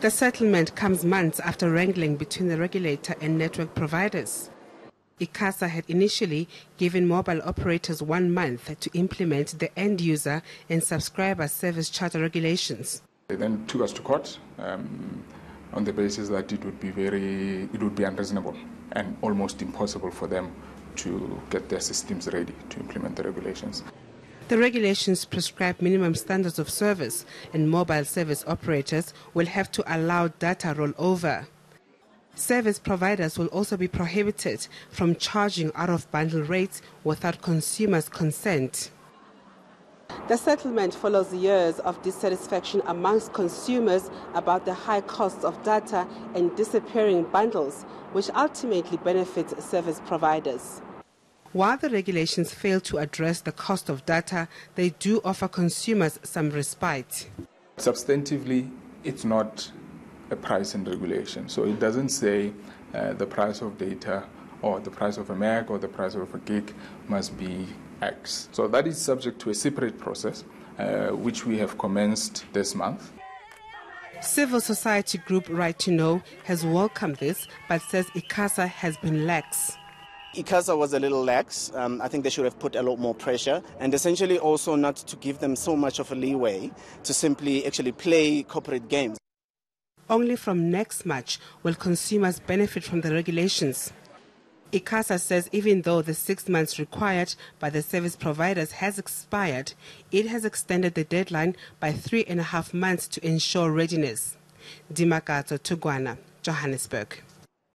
The settlement comes months after wrangling between the regulator and network providers. ICASA had initially given mobile operators 1 month to implement the end-user and subscriber service charter regulations. They then took us to court on the basis that it would be unreasonable and almost impossible for them to get their systems ready to implement the regulations. The regulations prescribe minimum standards of service, and mobile service operators will have to allow data rollover. Service providers will also be prohibited from charging out-of-bundle rates without consumers' consent. The settlement follows years of dissatisfaction amongst consumers about the high costs of data and disappearing bundles, which ultimately benefit service providers. While the regulations fail to address the cost of data, they do offer consumers some respite. Substantively, it's not a pricing regulation. So it doesn't say the price of data or the price of a meg or the price of a gig must be X. So that is subject to a separate process, which we have commenced this month. Civil society group Right to Know has welcomed this, but says ICASA has been lax. ICASA was a little lax. I think they should have put a lot more pressure, and essentially also not to give them so much of a leeway to simply actually play corporate games. Only from next March will consumers benefit from the regulations. ICASA says even though the 6 months required by the service providers has expired, it has extended the deadline by 3.5 months to ensure readiness. Dimakato Tugwana, Johannesburg.